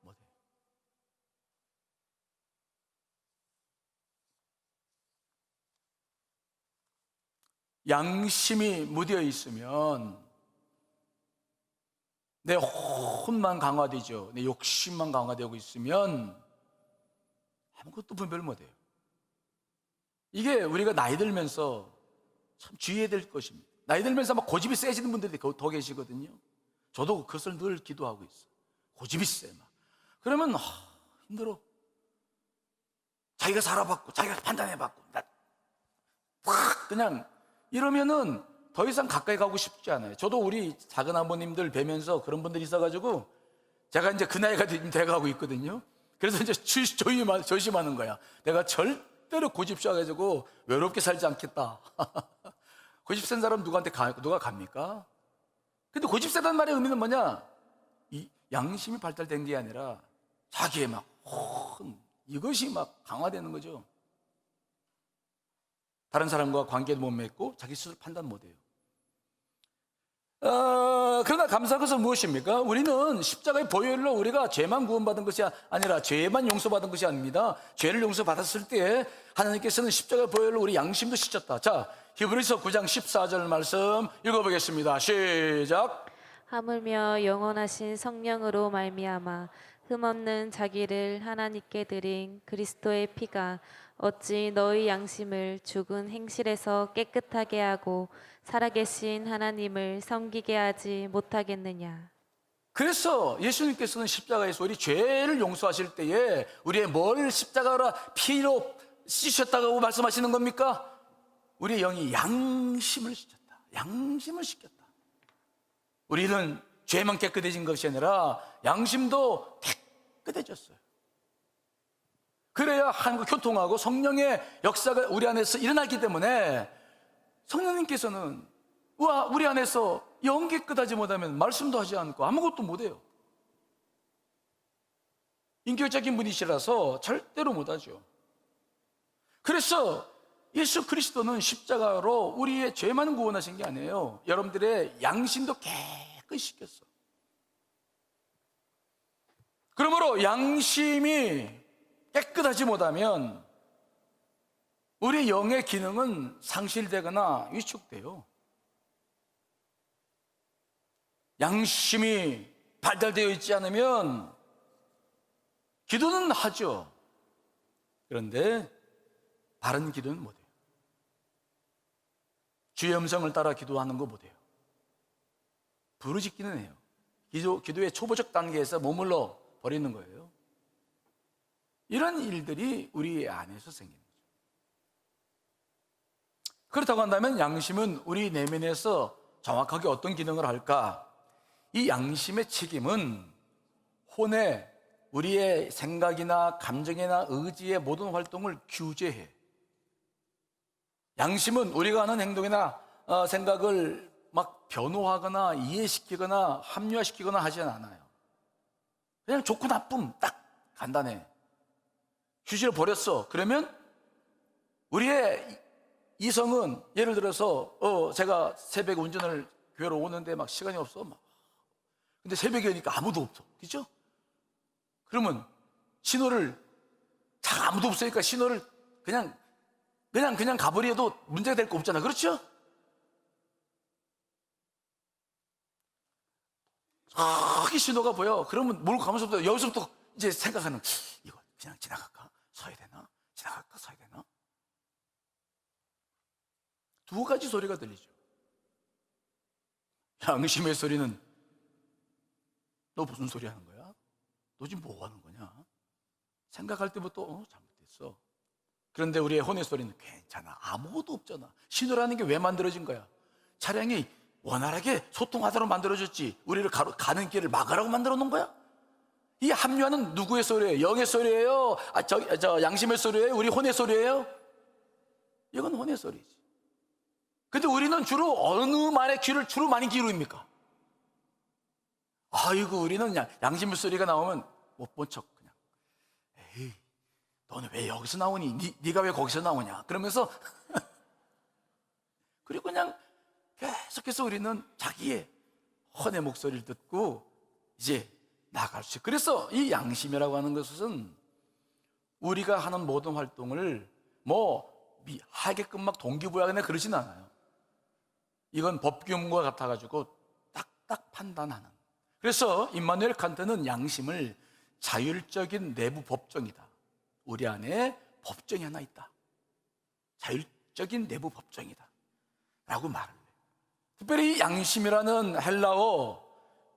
못해요. 양심이 무뎌 있으면 내 혼만 강화되죠. 내 욕심만 강화되고 있으면 아무것도 분별 못해요. 이게 우리가 나이 들면서 참 주의해야 될 것입니다. 나이 들면서 막 고집이 세지는 분들이 더 계시거든요. 저도 그것을 늘 기도하고 있어요. 고집이 세 막. 그러면 힘들어. 자기가 살아봤고 자기가 판단해봤고 그냥 이러면은 더 이상 가까이 가고 싶지 않아요. 저도 우리 작은 아버님들 뵈면서 그런 분들이 있어가지고 제가 이제 그 나이가 돼가고 있거든요. 그래서 이제 조심하는 거야. 내가 절대로 고집 셔가지고 외롭게 살지 않겠다. 고집 센 사람 누가 갑니까? 근데 고집 세다는 말의 의미는 뭐냐? 이 양심이 발달된 게 아니라 자기의 막 이것이 막 강화되는 거죠. 다른 사람과 관계도 못 맺고 자기 스스로 판단 못 해요. 그러나 감사한 것은 무엇입니까? 우리는 십자가의 보혈로 우리가 죄만 구원받은 것이 아니라 죄만 용서받은 것이 아닙니다. 죄를 용서받았을 때 하나님께서는 십자가의 보혈로 우리 양심도 씻었다. 자, 히브리서 9장 14절 말씀 읽어보겠습니다. 시작. 하물며 영원하신 성령으로 말미암아 흠없는 자기를 하나님께 드린 그리스도의 피가 어찌 너희 양심을 죽은 행실에서 깨끗하게 하고 살아계신 하나님을 섬기게 하지 못하겠느냐. 그래서 예수님께서는 십자가에서 우리 죄를 용서하실 때에 우리의 뭘 십자가로 피로 씻으셨다고 말씀하시는 겁니까? 우리의 영이 양심을 씻었다. 양심을 씻겼다. 우리는 죄만 깨끗해진 것이 아니라 양심도 깨끗해졌어요. 그래야 하나님과 교통하고 성령의 역사가 우리 안에서 일어나기 때문에 성령님께서는 우리 안에서 영 깨끗하지 못하면 말씀도 하지 않고 아무것도 못해요. 인격적인 분이시라서 절대로 못하죠. 그래서 예수 그리스도는 십자가로 우리의 죄만 구원하신 게 아니에요. 여러분들의 양심도 깨끗이 씻겼어. 그러므로 양심이 깨끗하지 못하면 우리 영의 기능은 상실되거나 위축돼요. 양심이 발달되어 있지 않으면 기도는 하죠. 그런데 바른 기도는 못해요. 주의 음성을 따라 기도하는 거 못해요. 부르짖기는 해요. 기도의 초보적 단계에서 머물러 버리는 거예요. 이런 일들이 우리 안에서 생기는 거죠. 그렇다고 한다면 양심은 우리 내면에서 정확하게 어떤 기능을 할까? 이 양심의 책임은 혼의 우리의 생각이나 감정이나 의지의 모든 활동을 규제해. 양심은 우리가 하는 행동이나 생각을 막 변호하거나 이해시키거나 합리화시키거나 하지 않아요. 그냥 좋고 나쁨 딱 간단해. 휴지를 버렸어. 그러면 우리의 이성은 예를 들어서 제가 새벽에 운전을 교회로 오는데 막 시간이 없어. 근데 새벽에 오니까 아무도 없어. 그죠? 그러면 신호를 잘 아무도 없으니까 신호를 그냥 가버려도 문제가 될 거 없잖아. 그렇죠? 저기 신호가 보여. 그러면 몰고 가면서부터 여기서부터 이제 생각하는 이거 그냥 지나갈까? 서야 되나? 지나갈까? 서야 되나? 두 가지 소리가 들리죠. 양심의 소리는 너 무슨 소리 하는 거야? 너 지금 뭐 하는 거냐? 생각할 때부터 잘못됐어. 그런데 우리의 혼의 소리는 괜찮아. 아무것도 없잖아. 신호라는 게 왜 만들어진 거야? 차량이 원활하게 소통하도록 만들어졌지. 우리를 가는 길을 막으라고 만들어 놓은 거야? 이 합류하는 누구의 소리예요? 영의 소리예요? 양심의 소리예요? 우리 혼의 소리예요? 이건 혼의 소리지. 근데 우리는 주로 어느 말에 귀를 주로 많이 기울입니까? 아이고, 우리는 그냥 양심의 소리가 나오면 못 본 척 그냥. 에이, 너는 왜 여기서 나오니? 네가 왜 거기서 나오냐? 그러면서 그리고 그냥 계속해서 우리는 자기의 헌의 목소리를 듣고 이제 나갈 수 있어요. 그래서 이 양심이라고 하는 것은 우리가 하는 모든 활동을 하게끔 막 동기부여하거나 그러진 않아요. 이건 법규문과 같아가지고 딱딱 판단하는. 그래서 임마누엘 칸트는 양심을 자율적인 내부 법정이다. 우리 안에 법정이 하나 있다. 자율적인 내부 법정이다 라고 말을 해요. 특별히 이 양심이라는 헬라어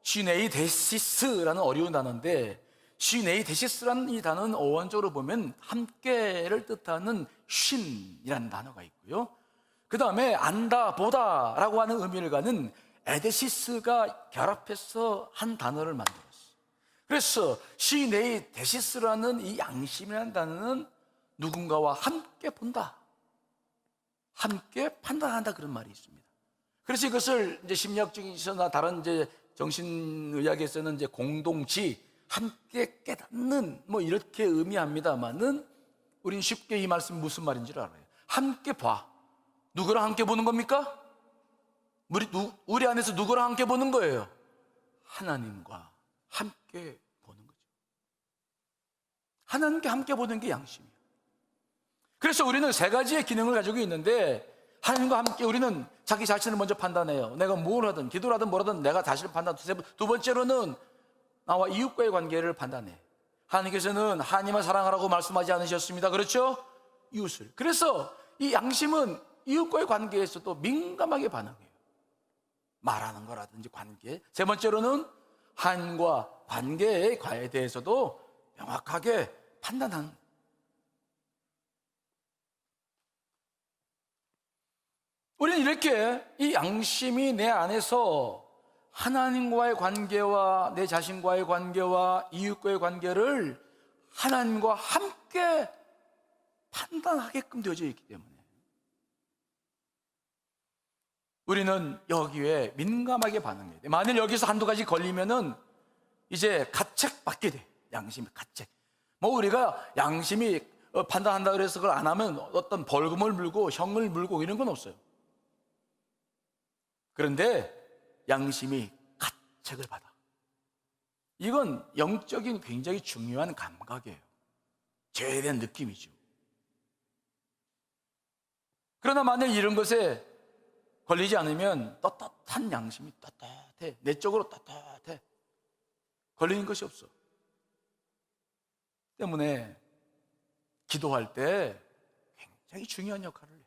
시네이데시스라는 어려운 단어인데, 시네이데시스라는 이 단어는 어원적으로 보면 함께를 뜻하는 쉰이라는 단어가 있고요, 그 다음에 안다, 보다 라고 하는 의미를 가는 에데시스가 결합해서 한 단어를 만들었어요. 그래서 시네이데시스라는 이 양심이라는 단어는 누군가와 함께 본다, 함께 판단한다, 그런 말이 있습니다. 그래서 이것을 이제 심리학적이나 다른 이제 정신의학에서는 이제 공동치, 함께 깨닫는 이렇게 의미합니다만은 우린 쉽게 이 말씀이 무슨 말인지 알아요. 함께 봐. 누구랑 함께 보는 겁니까? 우리 안에서 누구랑 함께 보는 거예요? 하나님과 함께 보는 거죠. 하나님과 함께 보는 게 양심이에요. 그래서 우리는 세 가지의 기능을 가지고 있는데, 하나님과 함께 우리는 자기 자신을 먼저 판단해요. 내가 뭘 하든 기도를 하든 뭘 하든 내가 자신을 판단하고, 두 번째로는 나와 이웃과의 관계를 판단해. 하나님께서는 하나님을 사랑하라고 말씀하지 않으셨습니다. 그렇죠? 이웃을. 그래서 이 양심은 이웃과의 관계에서도 민감하게 반응해요. 말하는 거라든지 관계. 세 번째로는 하나님과 관계에 대해서도 명확하게 판단하는. 우리는 이렇게 이 양심이 내 안에서 하나님과의 관계와 내 자신과의 관계와 이웃과의 관계를 하나님과 함께 판단하게끔 되어져 있기 때문에 우리는 여기에 민감하게 반응해야 돼. 만일 여기서 한두 가지 걸리면은 이제 가책 받게 돼. 양심이 가책. 우리가 양심이 판단한다 그래서 그걸 안 하면 어떤 벌금을 물고 형을 물고 이런 건 없어요. 그런데 양심이 가책을 받아. 이건 영적인 굉장히 중요한 감각이에요. 죄에 대한 느낌이죠. 그러나 만약 이런 것에 걸리지 않으면 떳떳한 양심이 떳떳해. 내적으로 떳떳해. 걸리는 것이 없어. 때문에 기도할 때 굉장히 중요한 역할을 해요.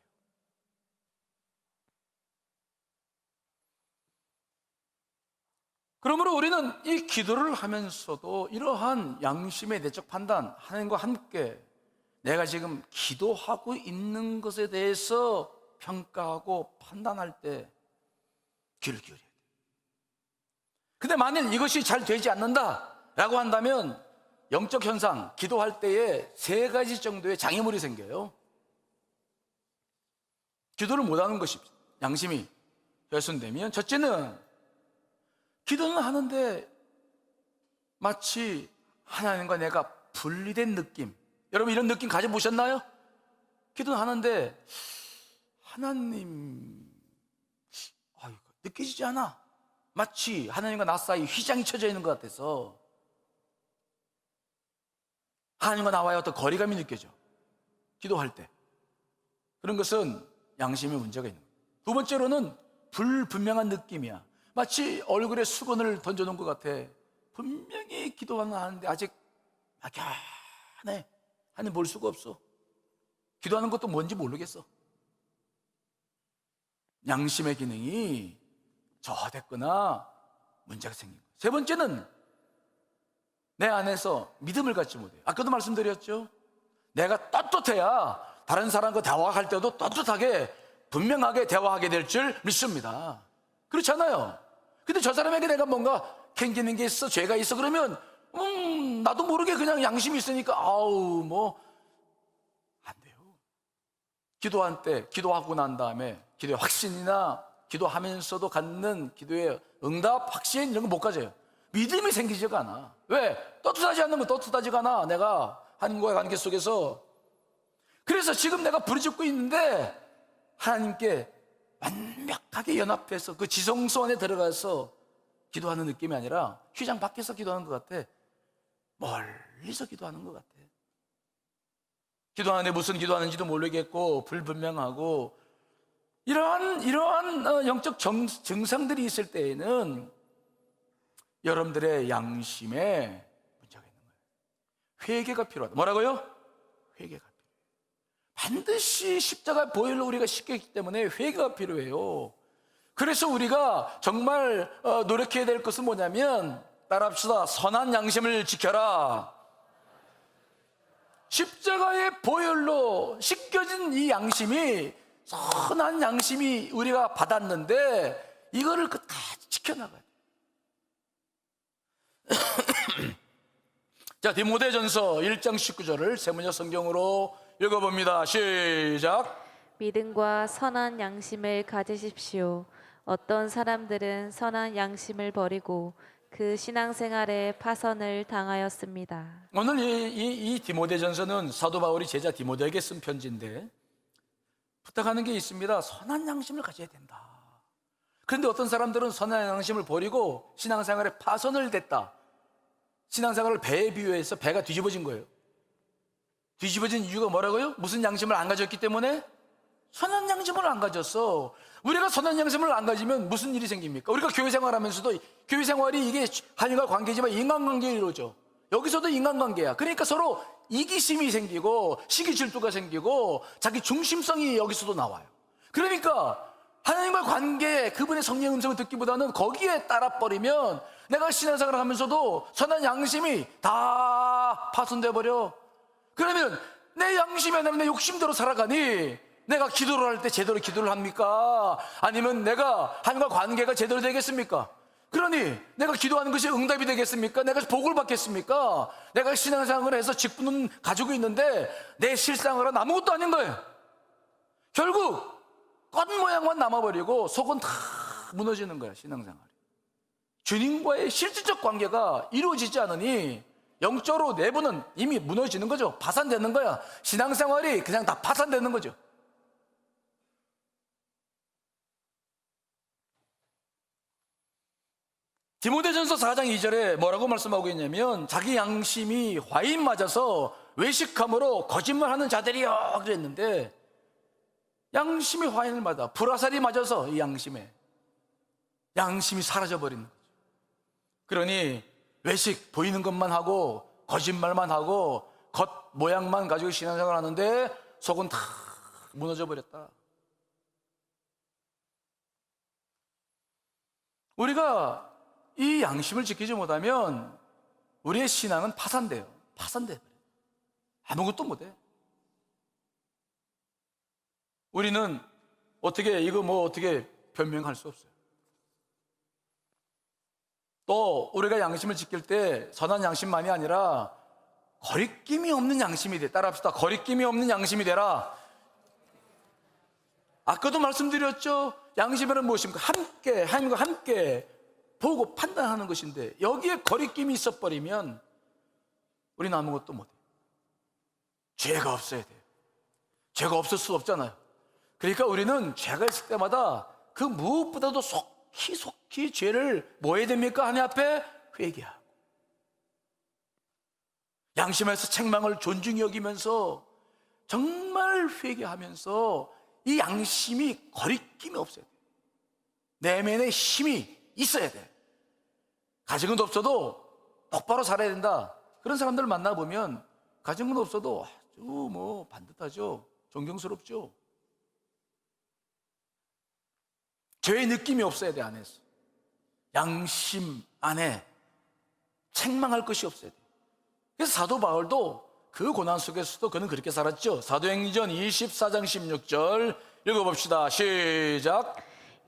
그러므로 우리는 이 기도를 하면서도 이러한 양심의 내적 판단, 하나님과 함께 내가 지금 기도하고 있는 것에 대해서 평가하고 판단할 때 귀를 기울여야 돼요. 근데 만일 이것이 잘 되지 않는다라고 한다면 영적 현상, 기도할 때에 세 가지 정도의 장애물이 생겨요. 기도를 못하는 것이 양심이 훼손되면, 첫째는 기도는 하는데 마치 하나님과 내가 분리된 느낌. 여러분 이런 느낌 가져보셨나요? 기도는 하는데 하나님 느껴지지 않아. 마치 하나님과 나 사이 휘장이 쳐져 있는 것 같아서 하나님과 나와의 어떤 거리감이 느껴져. 기도할 때. 그런 것은 양심의 문제가 있는 거예요. 두 번째로는 불분명한 느낌이야. 마치 얼굴에 수건을 던져놓은 것 같아. 분명히 기도는 하는데 아직 막연해. 하나님 볼 수가 없어. 기도하는 것도 뭔지 모르겠어. 양심의 기능이 저하됐거나 문제가 생긴 거예요. 세 번째는 내 안에서 믿음을 갖지 못해요. 아까도 말씀드렸죠. 내가 떳떳해야 다른 사람과 대화할 때도 떳떳하게 분명하게 대화하게 될 줄 믿습니다. 그렇잖아요. 근데 저 사람에게 내가 뭔가 캥기는 게 있어, 죄가 있어 그러면 나도 모르게 그냥 양심이 있으니까 안 돼요. 기도할 때, 기도하고 난 다음에 기도의 확신이나 기도하면서도 갖는 기도의 응답, 확신 이런 거 못 가져요. 믿음이 생기지가 않아. 왜? 떳떳하지 않는 건 떳떳하지가 않아. 내가 하나님과의 관계 속에서. 그래서 지금 내가 부르짖고 있는데 하나님께 완벽하게 연합해서 그 지성소 안에 들어가서 기도하는 느낌이 아니라 휘장 밖에서 기도하는 것 같아. 멀리서 기도하는 것 같아. 기도하는데 무슨 기도하는지도 모르겠고 불분명하고 이러한 영적 증상들이 있을 때에는 여러분들의 양심에 문제가 있는 거예요. 회개가 필요하다. 뭐라고요? 회개가 필요해요. 반드시 십자가 보혈로 우리가 씻겼기 때문에 회개가 필요해요. 그래서 우리가 정말 노력해야 될 것은 뭐냐면, 따라합시다. 선한 양심을 지켜라. 십자가의 보혈로 씻겨진 이 양심이, 선한 양심이 우리가 받았는데 이거를 끝까지 지켜나가야 돼요. 자, 디모데전서 1장 19절을 세문역 성경으로 읽어봅니다. 시작. 믿음과 선한 양심을 가지십시오. 어떤 사람들은 선한 양심을 버리고 그 신앙생활에 파선을 당하였습니다. 오늘 이 디모데전서는 사도 바울이 제자 디모데에게 쓴 편지인데 부탁하는 게 있습니다. 선한 양심을 가져야 된다. 그런데 어떤 사람들은 선한 양심을 버리고 신앙생활에 파선을 댔다. 신앙생활을 배에 비유해서 배가 뒤집어진 거예요. 뒤집어진 이유가 뭐라고요? 무슨 양심을 안 가졌기 때문에? 선한 양심을 안 가졌어. 우리가 선한 양심을 안 가지면 무슨 일이 생깁니까? 우리가 교회 생활하면서도, 교회 생활이 이게 하나님과 관계지만 인간관계로 이루어져. 여기서도 인간관계야. 그러니까 서로 이기심이 생기고 시기 질투가 생기고 자기 중심성이 여기서도 나와요. 그러니까 하나님과 관계, 그분의 성령의 음성을 듣기보다는 거기에 따라버리면 내가 신앙생활을 하면서도 선한 양심이 다 파손돼 버려. 그러면 내 양심이 아니면 내 욕심대로 살아가니 내가 기도를 할 때 제대로 기도를 합니까? 아니면 내가 하나님과 관계가 제대로 되겠습니까? 그러니 내가 기도하는 것이 응답이 되겠습니까? 내가 복을 받겠습니까? 내가 신앙생활을 해서 직분은 가지고 있는데 내 실상으로는 아무것도 아닌 거예요. 결국 겉모양만 남아버리고 속은 다 무너지는 거야, 신앙생활이. 주님과의 실질적 관계가 이루어지지 않으니 영적으로 내부는 이미 무너지는 거죠. 파산되는 거야. 신앙생활이 그냥 다 파산되는 거죠. 디모데전서 4장 2절에 뭐라고 말씀하고 있냐면, 자기 양심이 화인 맞아서 외식함으로 거짓말하는 자들이여 그랬는데, 양심이 화인을 맞아, 불화살이 맞아서 이 양심이 사라져버리는 거죠. 그러니 외식, 보이는 것만 하고 거짓말만 하고 겉 모양만 가지고 신앙생활 하는데 속은 다 무너져 버렸다. 우리가 이 양심을 지키지 못하면 우리의 신앙은 파산돼요. 파산돼. 아무것도 못해. 우리는 어떻게 변명할 수 없어요. 또 우리가 양심을 지킬 때 선한 양심만이 아니라 거리낌이 없는 양심이 돼. 따라합시다. 거리낌이 없는 양심이 되라. 아까도 말씀드렸죠. 양심이란 무엇입니까? 함께, 하나님과 함께 보고 판단하는 것인데 여기에 거리낌이 있어버리면 우리는 아무것도 못해. 죄가 없어야 돼요. 죄가 없을 수 없잖아요. 그러니까 우리는 죄가 있을 때마다 그 무엇보다도 속히 죄를 뭐 해야 됩니까? 하나님 앞에 회개하고 양심에서 책망을 존중히 여기면서 정말 회개하면서 이 양심이 거리낌이 없어야 돼요. 내면에 힘이 있어야 돼. 가진 건 없어도 똑바로 살아야 된다. 그런 사람들을 만나보면 가진 건 없어도 아주 반듯하죠. 존경스럽죠. 죄의 느낌이 없어야 돼, 안에서. 양심 안에 책망할 것이 없어야 돼. 그래서 사도 바울도 그 고난 속에서도 그는 그렇게 살았죠. 사도행전 24장 16절 읽어봅시다. 시작.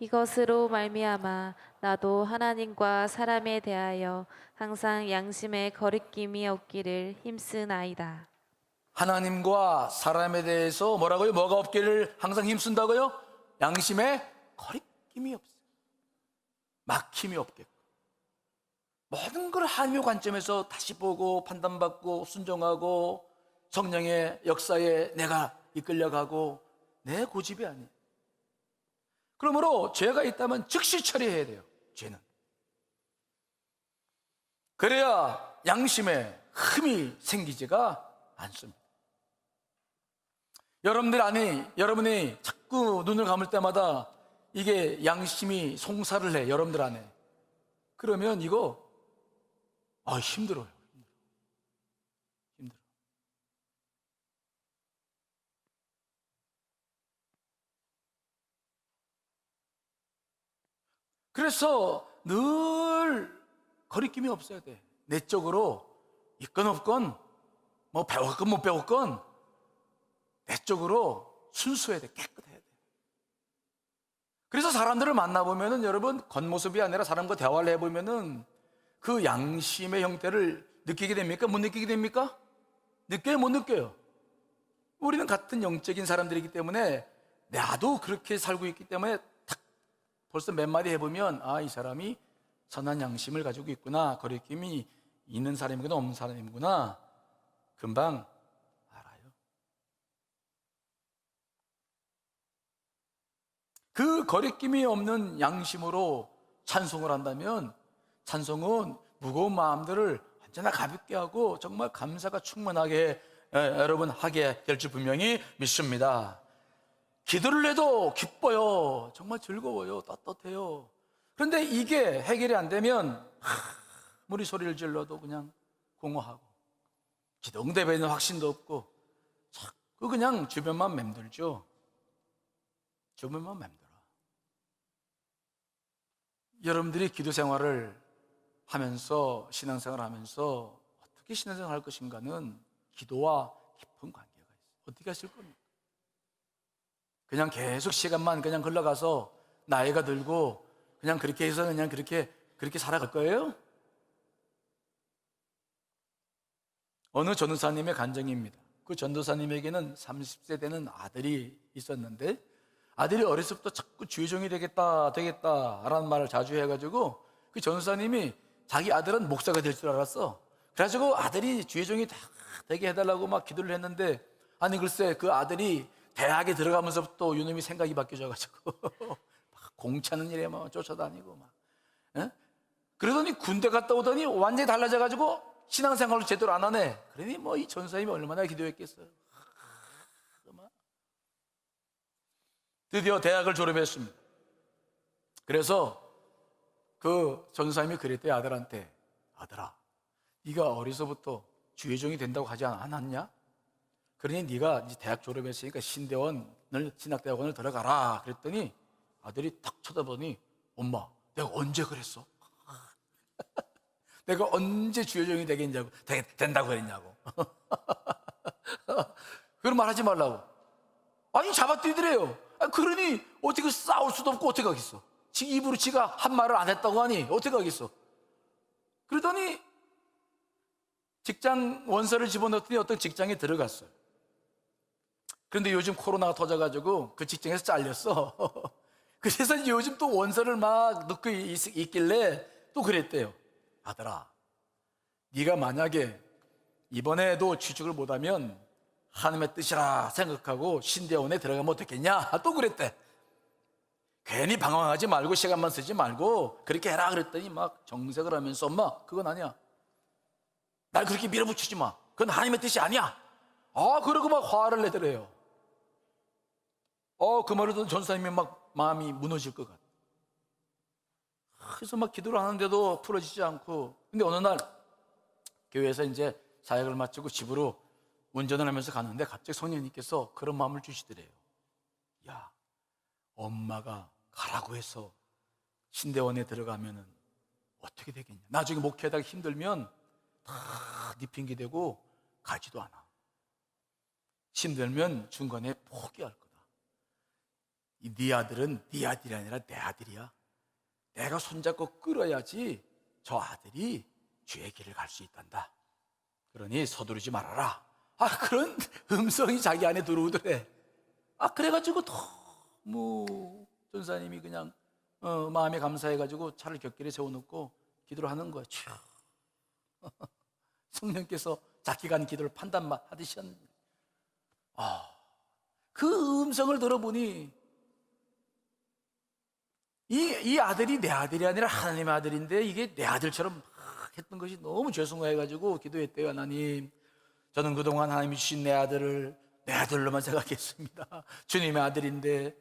이것으로 말미암아 나도 하나님과 사람에 대하여 항상 양심에 거리낌이 없기를 힘쓰나이다. 하나님과 사람에 대해서 뭐라고요? 뭐가 없기를 항상 힘쓴다고요? 양심에 거리낌이 없어요. 막힘이 없겠고 모든 걸 하나님의 관점에서 다시 보고 판단받고 순종하고 성령의 역사에 내가 이끌려가고 내 고집이 아니에요. 그러므로 죄가 있다면 즉시 처리해야 돼요. 죄는 그래야 양심에 흠이 생기지가 않습니다. 여러분이 자꾸 눈을 감을 때마다 이게 양심이 송사를 해, 여러분들 안에. 그러면 이거 힘들어요. 힘들어. 그래서 늘 거리낌이 없어야 돼. 내적으로 있건 없건, 뭐 배웠건 못 배웠건 내적으로 순수해야 돼. 깨끗해야 돼. 그래서 사람들을 만나보면은 여러분, 겉모습이 아니라 사람과 대화를 해보면은 그 양심의 형태를 느끼게 됩니까? 못 느끼게 됩니까? 느껴요? 못 느껴요? 우리는 같은 영적인 사람들이기 때문에, 나도 그렇게 살고 있기 때문에 딱 벌써 몇 마디 해보면 이 사람이 선한 양심을 가지고 있구나, 거리낌이 있는 사람이구나, 없는 사람이구나, 금방 알아요. 그 거리낌이 없는 양심으로 찬송을 한다면, 찬송은 무거운 마음들을 언제나 가볍게 하고 정말 감사가 충만하게 여러분 하게 될 줄 분명히 믿습니다. 기도를 해도 기뻐요. 정말 즐거워요. 떳떳해요. 그런데 이게 해결이 안 되면 아무리 소리를 질러도 그냥 공허하고, 기도 응답에 대한 확신도 없고, 자꾸 그냥 주변만 맴돌죠. 주변만 맴돌아. 여러분들이 기도 생활을 하면서, 신앙생활을 하면서 어떻게 신앙생활을 할 것인가는 기도와 깊은 관계가 있어요. 어떻게 하실 겁니까? 그냥 계속 시간만 그냥 흘러가서 나이가 들고 그냥 그렇게 해서 그냥 그렇게 살아갈 거예요? 어느 전도사님의 간증입니다. 그 전도사님에게는 30세 되는 아들이 있었는데, 아들이 어렸을 때부터 자꾸 주의종이 되겠다라는 말을 자주 해가지고 그 전도사님이 자기 아들은 목사가 될 줄 알았어. 그래가지고 아들이 주의종이 다 되게 해달라고 막 기도를 했는데, 아니 글쎄 그 아들이 대학에 들어가면서부터 이놈이 생각이 바뀌어져가지고 막 공차는 일에 막 쫓아다니고 막, 예? 그러더니 군대 갔다 오더니 완전히 달라져가지고 신앙생활을 제대로 안 하네. 그러니 뭐 이 전사님이 얼마나 기도했겠어요. 드디어 대학을 졸업했습니다. 그래서 그 전사님이 그랬대요, 아들한테. 아들아, 네가 어려서부터 주의종이 된다고 하지 않았냐? 그러니 네가 이제 대학 졸업했으니까 신학대학원을 들어가라. 그랬더니 아들이 탁 쳐다보니, 엄마, 내가 언제 그랬어? 내가 언제 주의종이 된다고 그랬냐고. 그런 말 하지 말라고. 아니, 잡아뛰더래요. 그러니 어떻게 싸울 수도 없고 어떻게 하겠어? 지 입으로 지가 한 말을 안 했다고 하니 어떻게 하겠어? 그러더니 직장 원서를 집어넣더니 어떤 직장에 들어갔어요. 그런데 요즘 코로나가 터져가지고 그 직장에서 잘렸어. 그래서 요즘 또 원서를 막 넣고 있길래 또 그랬대요. 아들아, 네가 만약에 이번에도 취직을 못하면 하나님의 뜻이라 생각하고 신대원에 들어가면 어떻겠냐? 또 그랬대. 괜히 방황하지 말고 시간만 쓰지 말고 그렇게 해라 그랬더니 막 정색을 하면서, 엄마, 그건 아니야. 날 그렇게 밀어붙이지 마. 그건 하나님의 뜻이 아니야. 그러고 막 화를 내더래요. 그 말을 듣는 전사님이 막 마음이 무너질 것 같아. 그래서 막 기도를 하는데도 풀어지지 않고, 근데 어느 날 교회에서 이제 사역을 마치고 집으로 운전을 하면서 가는데 갑자기 성령님께서 그런 마음을 주시더래요. 야, 엄마가 가라고 해서 신대원에 들어가면은 어떻게 되겠냐? 나중에 목회하다가 힘들면 다 네 핑계 대고 가지도 않아. 힘들면 중간에 포기할 거다. 네 아들은 네 아들이 아니라 내 아들이야. 내가 손잡고 끌어야지 저 아들이 주의 길을 갈 수 있단다. 그러니 서두르지 말아라. 그런 음성이 자기 안에 들어오더래. 그래가지고 너무 전사님이 그냥 마음에 감사해가지고 차를 곁길에 세워놓고 기도를 하는 거야. 성령께서 자기가 한 기도를 판단하듯이 하는 거야. 그 음성을 들어보니 이 아들이 내 아들이 아니라 하나님의 아들인데 이게 내 아들처럼 했던 것이 너무 죄송해가지고 기도했대요. 하나님, 저는 그동안 하나님이 주신 내 아들을 내 아들로만 생각했습니다. 주님의 아들인데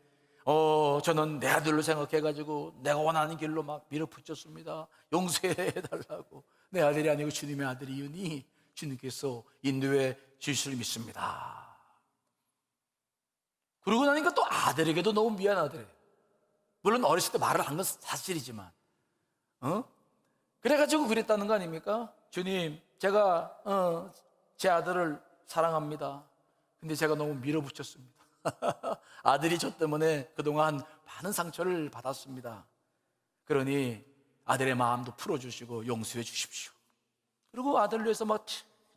저는 내 아들로 생각해가지고 내가 원하는 길로 막 밀어붙였습니다. 용서해달라고. 내 아들이 아니고 주님의 아들이니 주님께서 인도해 주실 줄 믿습니다. 그러고 나니까 또 아들에게도 너무 미안하더래. 물론 어렸을 때 말을 한 건 사실이지만 그래가지고 그랬다는 거 아닙니까? 주님, 제가 제 아들을 사랑합니다. 근데 제가 너무 밀어붙였습니다. 아들이 저 때문에 그동안 많은 상처를 받았습니다. 그러니 아들의 마음도 풀어주시고 용서해 주십시오. 그리고 아들을 위해서 막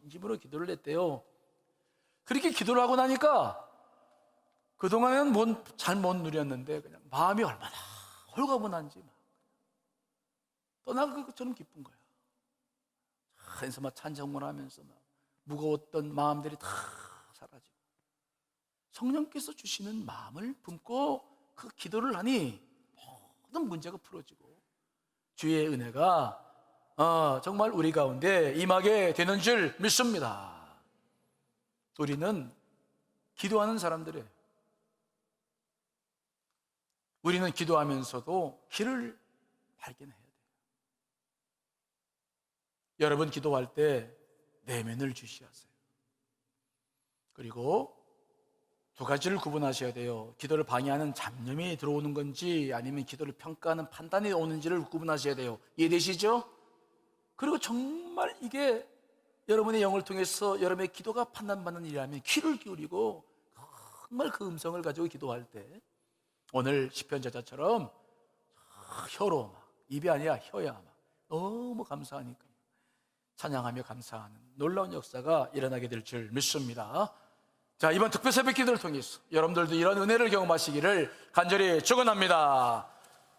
진심으로 기도를 했대요. 그렇게 기도를 하고 나니까 그동안은 잘 못 누렸는데 그냥 마음이 얼마나 홀가분한지 막 떠나갈 것처럼 기쁜 거야. 그래서 막 찬송을 하면서 막 무거웠던 마음들이 다 사라지고 성령께서 주시는 마음을 품고 그 기도를 하니 모든 문제가 풀어지고 주의 은혜가 정말 우리 가운데 임하게 되는 줄 믿습니다. 우리는 기도하는 사람들이에요. 우리는 기도하면서도 길을 발견해야 돼요. 여러분 기도할 때 내면을 주시하세요. 그리고 두 가지를 구분하셔야 돼요. 기도를 방해하는 잡념이 들어오는 건지 아니면 기도를 평가하는 판단이 오는지를 구분하셔야 돼요. 이해되시죠? 그리고 정말 이게 여러분의 영을 통해서 여러분의 기도가 판단받는 일이라면 귀를 기울이고 정말 그 음성을 가지고 기도할 때 오늘 시편 저자처럼 혀로 막, 입이 아니라 혀야 막 너무 감사하니까 찬양하며 감사하는 놀라운 역사가 일어나게 될 줄 믿습니다. 자, 이번 특별 새벽 기도를 통해서 여러분들도 이런 은혜를 경험하시기를 간절히 축원합니다.